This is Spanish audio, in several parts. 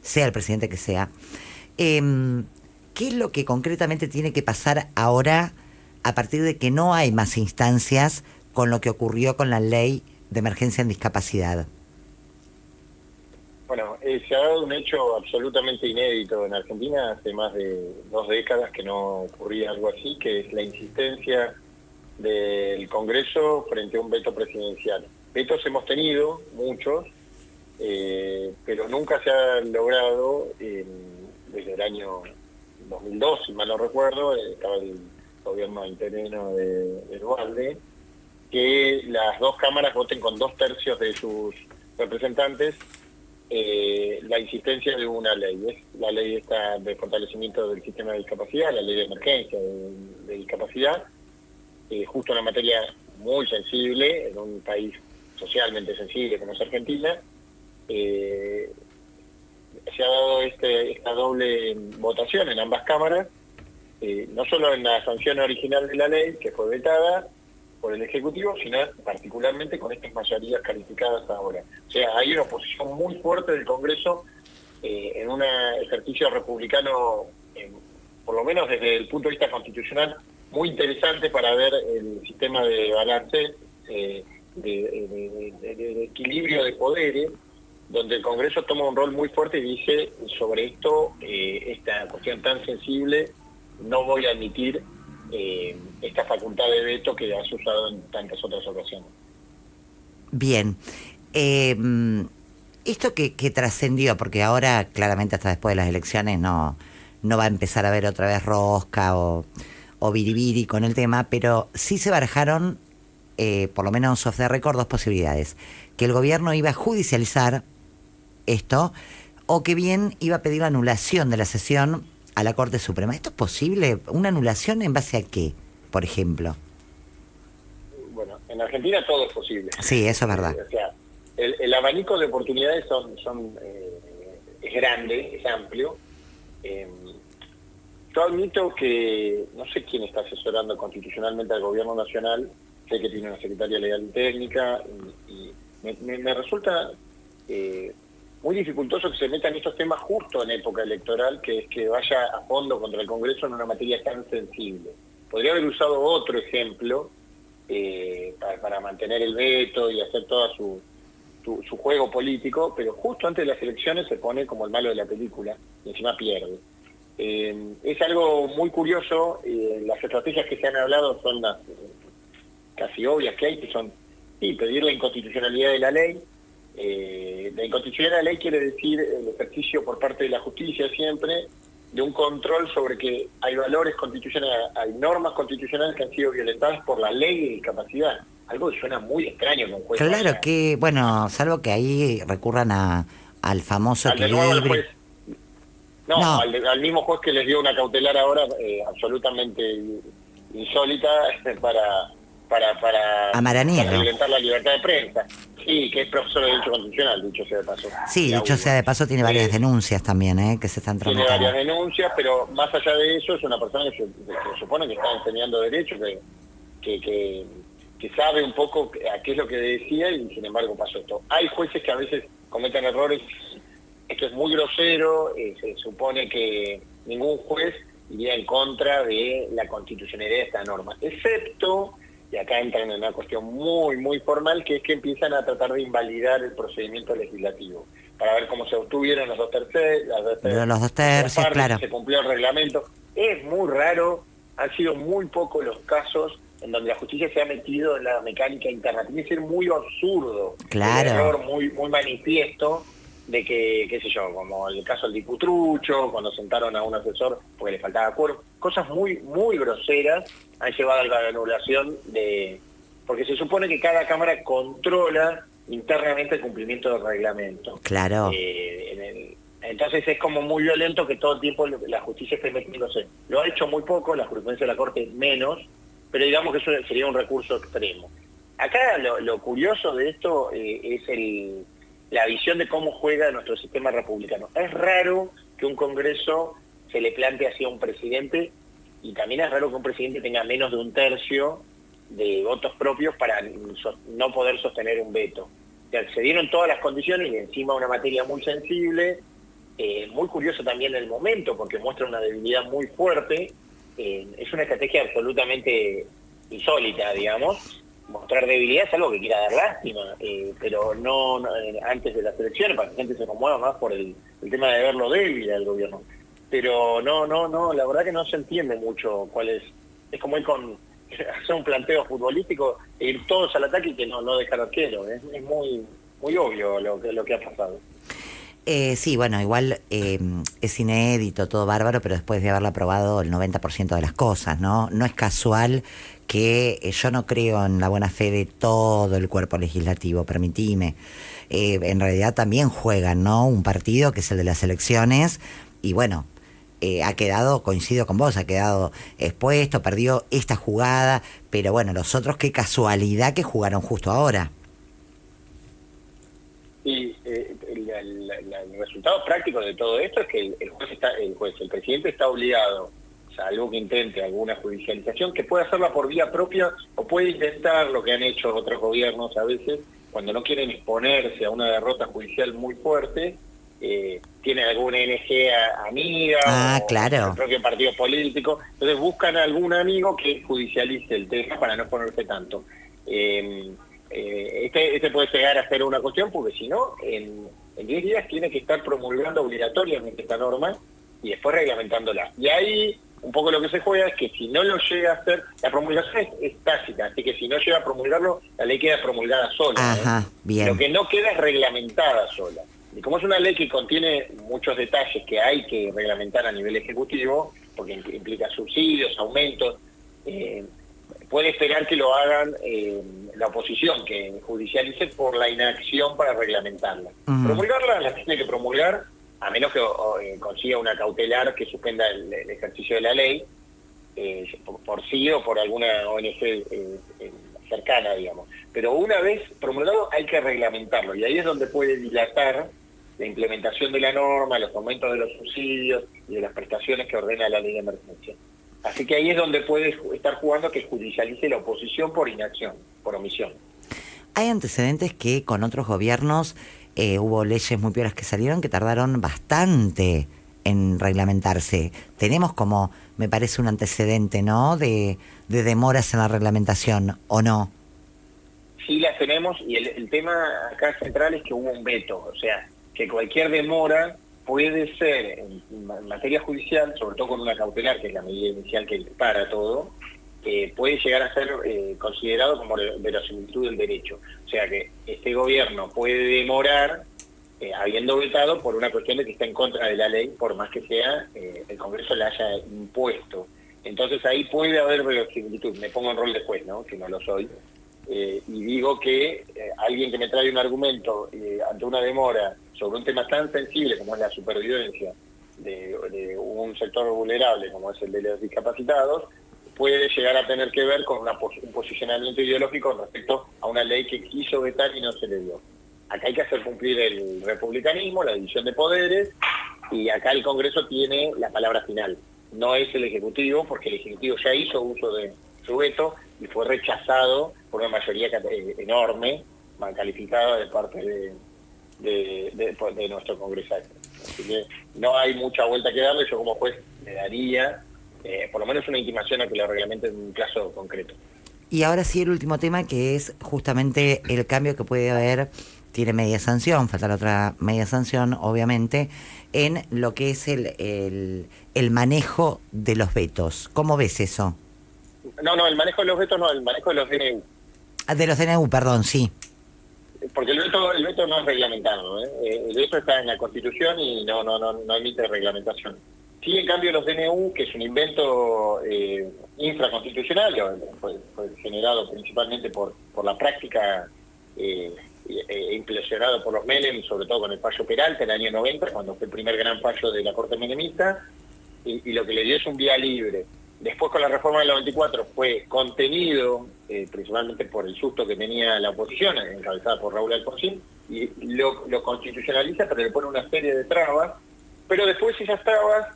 sea el presidente que sea. ¿Qué es lo que concretamente tiene que pasar ahora a partir de que no hay más instancias con lo que ocurrió con la ley de emergencia en discapacidad? Bueno, se ha dado un hecho absolutamente inédito en Argentina, hace más de 2 décadas que no ocurría algo así, que es la insistencia del Congreso frente a un veto presidencial. Vetos hemos tenido, muchos, pero nunca se ha logrado, desde el año 2002, si mal no recuerdo, estaba el gobierno interino de Dualde, que las dos cámaras voten con 2/3 de sus representantes la insistencia de una ley. Es la ley esta de fortalecimiento del sistema de discapacidad, la ley de emergencia de discapacidad, justo una materia muy sensible en un país socialmente sensible como es Argentina. Se ha dado esta doble votación en ambas cámaras, no solo en la sanción original de la ley, que fue vetada por el Ejecutivo, sino particularmente con estas mayorías calificadas ahora. O sea, hay una oposición muy fuerte del Congreso en un ejercicio republicano, por lo menos desde el punto de vista constitucional, muy interesante para ver el sistema de balance, de equilibrio de poderes, donde el Congreso toma un rol muy fuerte y dice sobre esto, esta cuestión tan sensible, no voy a admitir esta facultad de veto que has usado en tantas otras ocasiones. Bien. Esto que trascendió, porque ahora claramente hasta después de las elecciones no va a empezar a haber otra vez rosca o biribiri con el tema, pero sí se barajaron, por lo menos off the record, dos posibilidades. Que el gobierno iba a judicializar esto, o que bien iba a pedir la anulación de la sesión a la Corte Suprema. ¿Esto es posible? ¿Una anulación en base a qué, por ejemplo? Bueno, en Argentina todo es posible. Sí, eso es verdad. O sea, el abanico de oportunidades es grande, es amplio. Yo admito que no sé quién está asesorando constitucionalmente al gobierno nacional, sé que tiene una secretaria legal y técnica, y me resulta muy dificultoso que se metan estos temas justo en época electoral, que es que vaya a fondo contra el Congreso en una materia tan sensible. Podría haber usado otro ejemplo para mantener el veto y hacer todo su juego político, pero justo antes de las elecciones se pone como el malo de la película y encima pierde. Es algo muy curioso, las estrategias que se han hablado son las casi obvias que hay, que son pedir la inconstitucionalidad de la ley. La inconstitucionalidad de la ley quiere decir el ejercicio por parte de la justicia siempre de un control sobre que hay valores constitucionales, hay normas constitucionales que han sido violentadas por la ley de discapacidad. Algo que suena muy extraño que un juez Claro vaya, que, bueno, salvo que ahí recurran al famoso al de nuevo el equilibrio. juez. No. Al mismo juez que les dio una cautelar ahora absolutamente insólita para Amaraniego. violentar la libertad de prensa. Sí, que es profesor de Derecho Constitucional, dicho sea de paso. Sí, dicho sea de paso, tiene varias denuncias también, que se están Tiene tramitando. varias denuncias, pero más allá de eso es una persona que se supone que está enseñando Derecho, que sabe un poco a qué es lo que decía, y sin embargo pasó esto. Hay jueces que a veces cometen errores. Esto es muy grosero, se supone que ningún juez iría en contra de la constitucionalidad de esta norma, excepto, y acá entran en una cuestión muy, muy formal, que es que empiezan a tratar de invalidar el procedimiento legislativo, para ver cómo se obtuvieron los 2/3, Los 2/3, claro. si se cumplió el reglamento. Es muy raro, han sido muy pocos los casos en donde la justicia se ha metido en la mecánica interna. Tiene que ser muy absurdo, Claro. el error muy, muy manifiesto, de que, qué sé yo, como el caso del Diputrucho, cuando sentaron a un asesor porque le faltaba quórum, cosas muy, muy groseras han llevado a la anulación porque se supone que cada cámara controla internamente el cumplimiento del reglamento. Claro. Entonces es como muy violento que todo el tiempo la justicia esté metiéndose. Lo ha hecho muy poco, la jurisprudencia de la Corte menos, pero digamos que eso sería un recurso extremo. Acá lo curioso de esto es la visión de cómo juega nuestro sistema republicano. Es raro que un Congreso se le plantee así a un presidente, y también es raro que un presidente tenga menos de 1/3 de votos propios para no poder sostener un veto. O sea, se dieron todas las condiciones y encima una materia muy sensible, muy curioso también el momento, porque muestra una debilidad muy fuerte. Es una estrategia absolutamente insólita, digamos. Mostrar debilidad es algo que quiera dar lástima, pero antes de las elecciones, para que la gente se conmueva más por el tema de verlo débil al gobierno. Pero no, la verdad que no se entiende mucho cuál es como ir hacer un planteo futbolístico e ir todos al ataque y que no dejar arquero. Es muy obvio lo que ha pasado. Sí, bueno, igual es inédito, todo bárbaro, pero después de haberlo aprobado el 90% de las cosas, ¿no? No es casual que yo no creo en la buena fe de todo el cuerpo legislativo, permitime. En realidad también juegan, ¿no? Un partido que es el de las elecciones y bueno, ha quedado, coincido con vos, ha quedado expuesto, perdió esta jugada, pero bueno, los otros qué casualidad que jugaron justo ahora. Y el resultado práctico de todo esto es que el presidente está obligado, salvo que intente alguna judicialización, que puede hacerla por vía propia o puede intentar lo que han hecho otros gobiernos a veces, cuando no quieren exponerse a una derrota judicial muy fuerte, tienen alguna ONG amiga claro. o el propio partido político, entonces buscan a algún amigo que judicialice el tema para no exponerse tanto. Este puede llegar a ser una cuestión, porque si no, en 10 días tiene que estar promulgando obligatoriamente esta norma y después reglamentándola. Y ahí un poco lo que se juega es que si no lo llega a hacer, la promulgación es tácita, así que si no llega a promulgarlo, la ley queda promulgada sola. Ajá, bien. Lo que no queda es reglamentada sola. Y como es una ley que contiene muchos detalles que hay que reglamentar a nivel ejecutivo, porque implica subsidios, aumentos, puede esperar que lo hagan la oposición, que judicialice por la inacción para reglamentarla. Promulgarla la tiene que promulgar, a menos que consiga una cautelar que suspenda el ejercicio de la ley, por sí o por alguna ONG cercana, digamos. Pero una vez promulgado hay que reglamentarlo, y ahí es donde puede dilatar la implementación de la norma, los aumentos de los subsidios y de las prestaciones que ordena la ley de emergencia. Así que ahí es donde puede estar jugando que judicialice la oposición por inacción, por omisión. Hay antecedentes que con otros gobiernos hubo leyes muy peores que salieron que tardaron bastante en reglamentarse. Tenemos como, me parece, un antecedente, ¿no?, de demoras en la reglamentación, ¿o no? Sí las tenemos, y el tema acá central es que hubo un veto, o sea, que cualquier demora puede ser en materia judicial, sobre todo con una cautelar, que es la medida inicial que para todo, puede llegar a ser considerado como verosimilitud del derecho. O sea que este gobierno puede demorar habiendo vetado por una cuestión de que está en contra de la ley, por más que sea el Congreso la haya impuesto. Entonces ahí puede haber verosimilitud. Me pongo en rol de juez, ¿no?, que no lo soy. Y digo que alguien que me trae un argumento ante una demora sobre un tema tan sensible como es la supervivencia de un sector vulnerable como es el de los discapacitados, puede llegar a tener que ver con un posicionamiento ideológico respecto a una ley que quiso vetar y no se le dio. Acá hay que hacer cumplir el republicanismo, la división de poderes, y acá el Congreso tiene la palabra final. No es el Ejecutivo, porque el Ejecutivo ya hizo uso de su veto y fue rechazado por una mayoría enorme, mal calificada de parte de nuestro congresal. Así que no hay mucha vuelta que darle. Yo como juez le daría por lo menos una intimación a que lo reglamente en un caso concreto. Y ahora sí el último tema, que es justamente el cambio que puede haber, tiene media sanción, falta la otra media sanción, obviamente, en lo que es el manejo de los vetos. ¿Cómo ves eso? No, el manejo de los vetos no, el manejo de los DNU. De los DNU, perdón, sí. Porque el veto no es reglamentado, el veto está en la Constitución y no emite reglamentación. Sí, en cambio, los DNU, que es un invento infraconstitucional, fue generado principalmente por la práctica implesionado por los Menem, sobre todo con el fallo Peralta en el año 90, cuando fue el primer gran fallo de la Corte Menemista, y lo que le dio es un vía libre. Después, con la reforma del 94, fue contenido, principalmente por el susto que tenía la oposición, encabezada por Raúl Alfonsín, y lo constitucionaliza, pero le pone una serie de trabas, pero después esas trabas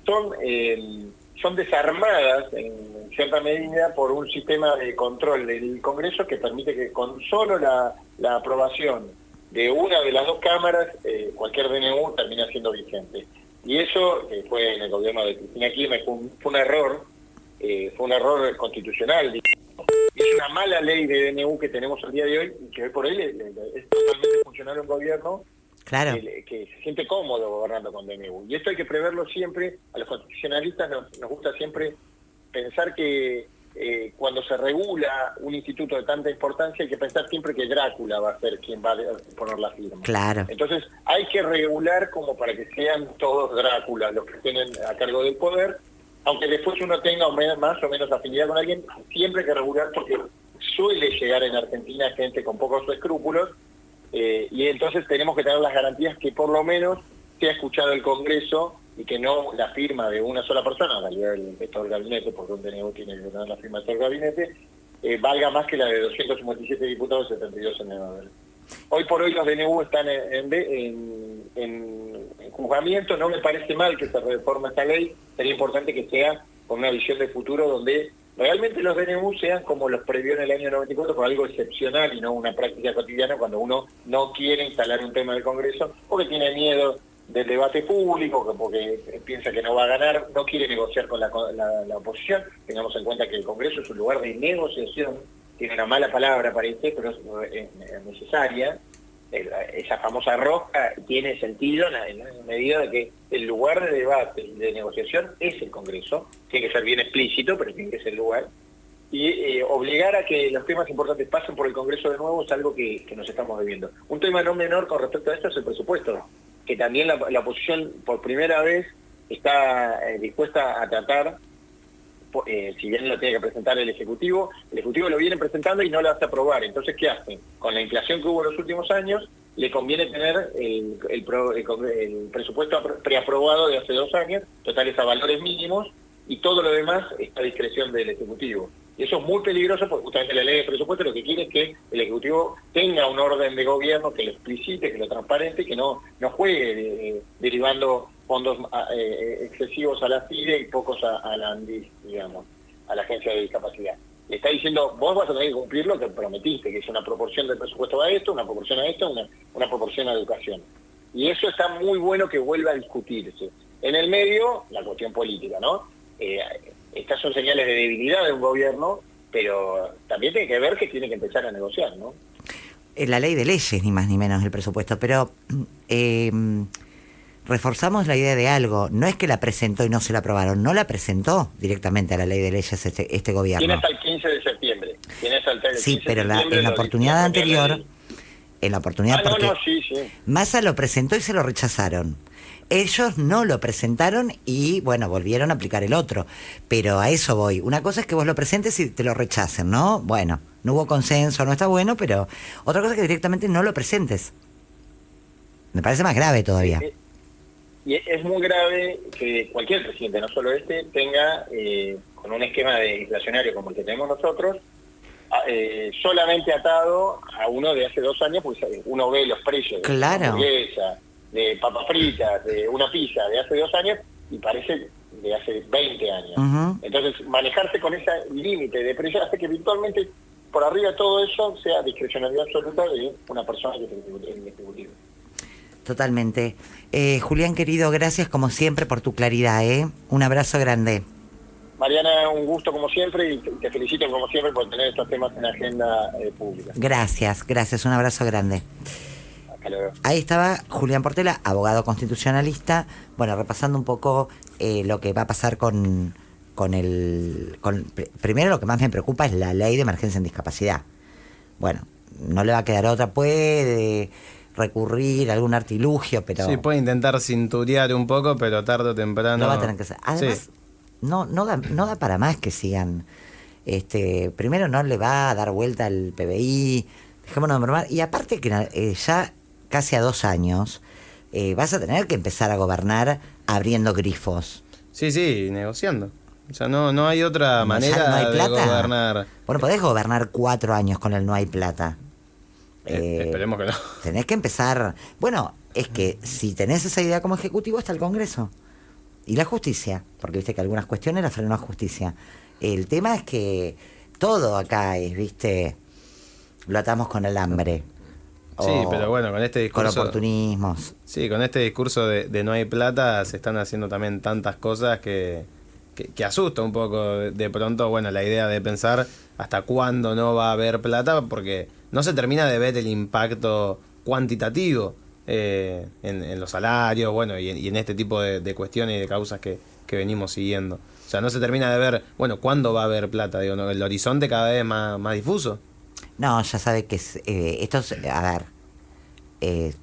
son desarmadas en cierta medida por un sistema de control del Congreso que permite que con solo la aprobación de una de las dos cámaras, cualquier DNU termina siendo vigente. Y eso fue en el gobierno de Cristina Kirchner, fue un error constitucional. Es una mala ley de DNU que tenemos al día de hoy y que hoy por hoy es totalmente funcional un gobierno Claro. que se siente cómodo gobernando con DNU. Y esto hay que preverlo siempre. A los constitucionalistas nos gusta siempre pensar que cuando se regula un instituto de tanta importancia hay que pensar siempre que Drácula va a ser quien va a poner la firma. Claro. Entonces hay que regular como para que sean todos Drácula los que estén a cargo del poder, aunque después uno tenga más o menos afinidad con alguien, siempre hay que regular porque suele llegar en Argentina gente con pocos escrúpulos, y entonces tenemos que tener las garantías que por lo menos sea escuchado el Congreso y que no la firma de una sola persona, en realidad de todo el gabinete, porque un DNU tiene que tener la firma de todo el gabinete, valga más que la de 257 diputados y 72 senadores. Hoy por hoy los DNU están en juzgamiento. No me parece mal que se reforme esta ley, sería importante que sea con una visión de futuro donde realmente los DNU sean como los previó en el año 94, con algo excepcional y no una práctica cotidiana cuando uno no quiere instalar un tema del Congreso porque tiene miedo del debate público, porque piensa que no va a ganar, no quiere negociar con la oposición. Tengamos en cuenta que el Congreso es un lugar de negociación, tiene una mala palabra parece, pero es necesaria. Esa famosa rosca tiene sentido en la medida de que el lugar de debate y de negociación es el Congreso, tiene que ser bien explícito, pero tiene que ser el lugar, y obligar a que los temas importantes pasen por el Congreso de nuevo es algo que nos estamos debiendo. Un tema no menor con respecto a esto es el presupuesto, que también la oposición por primera vez está dispuesta a tratar, si bien lo tiene que presentar el Ejecutivo lo viene presentando y no lo hace aprobar. Entonces, ¿qué hacen? Con la inflación que hubo en los últimos años, le conviene tener el presupuesto preaprobado de hace 2 años, totales a valores mínimos, y todo lo demás está a discreción del Ejecutivo. Y eso es muy peligroso porque justamente la ley de presupuesto lo que quiere es que el Ejecutivo tenga un orden de gobierno que lo explicite, que lo transparente, que no juegue derivando fondos excesivos a la FIDE y pocos a la ANDIS, digamos, a la Agencia de Discapacidad. Le está diciendo, vos vas a tener que cumplir lo que prometiste, que es una proporción del presupuesto a esto, una proporción a esto, una proporción a educación. Y eso está muy bueno que vuelva a discutirse. En el medio, la cuestión política, ¿no? Estas son señales de debilidad de un gobierno, pero también tiene que ver que tiene que empezar a negociar, ¿no? La ley de leyes, ni más ni menos el presupuesto, pero reforzamos la idea de algo. No es que la presentó y no se la aprobaron, no la presentó directamente a la ley de leyes este gobierno. Tiene hasta el 15 de septiembre. Sí, pero en la oportunidad anterior, sí. Massa lo presentó y se lo rechazaron. Ellos no lo presentaron y, bueno, volvieron a aplicar el otro. Pero a eso voy. Una cosa es que vos lo presentes y te lo rechacen, ¿no? Bueno, no hubo consenso, no está bueno, pero otra cosa es que directamente no lo presentes. Me parece más grave todavía. Y es muy grave que cualquier presidente, no solo este, tenga, con un esquema de inflacionario como el que tenemos nosotros, solamente atado a uno de hace 2 años, pues uno ve los precios de hamburguesa, de papas fritas, de una pizza de hace 2 años y parece de hace 20 años. Uh-huh. Entonces, manejarse con ese límite de precios hace que virtualmente por arriba de todo eso sea discrecionalidad absoluta de una persona que es el ejecutivo. Totalmente. Julián, querido, gracias como siempre por tu claridad, ¿eh? Un abrazo grande. Mariana, un gusto como siempre y te felicito como siempre por tener estos temas en agenda pública. Gracias, un abrazo grande. Hasta luego. Ahí estaba Julián Portela, abogado constitucionalista, bueno, repasando un poco lo que va a pasar primero lo que más me preocupa es la ley de emergencia en discapacidad. Bueno, no le va a quedar otra, puede recurrir a algún artilugio, pero... Sí, puede intentar cinturear un poco, pero tarde o temprano... No va a tener que hacer. Además, sí. no da para más que sigan. Primero no le va a dar vuelta al PBI, dejémonos de bromar. Y aparte que ya casi a 2 años vas a tener que empezar a gobernar abriendo grifos. Sí, negociando. O sea, no hay otra manera no hay plata de gobernar. Bueno, podés gobernar 4 años con el no hay plata. Esperemos que no. Tenés que empezar... Bueno, es que si tenés esa idea como ejecutivo está el Congreso y la justicia, porque viste que algunas cuestiones las frenó la justicia. El tema es que todo acá es, viste, lo atamos con alambre. Sí, o pero bueno, con este con discurso... oportunismos. Sí, con este discurso de no hay plata se están haciendo también tantas cosas que asusta un poco de pronto, bueno, la idea de pensar hasta cuándo no va a haber plata, porque no se termina de ver el impacto cuantitativo en los salarios, bueno, y en este tipo de cuestiones y de causas que venimos siguiendo. O sea, no se termina de ver, bueno, cuándo va a haber plata, digo, ¿no? El horizonte cada vez más difuso. No, ya sabe que esto es, a ver,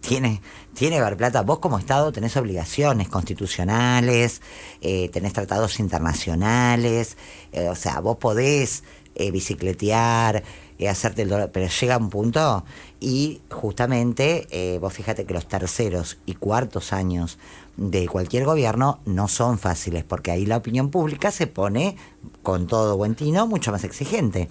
tiene que haber plata. Vos como Estado tenés obligaciones constitucionales, tenés tratados internacionales, o sea, vos podés bicicletear, hacerte el dólar, pero llega un punto y justamente vos fíjate que los terceros y cuartos años de cualquier gobierno no son fáciles, porque ahí la opinión pública se pone, con todo buen tino, mucho más exigente.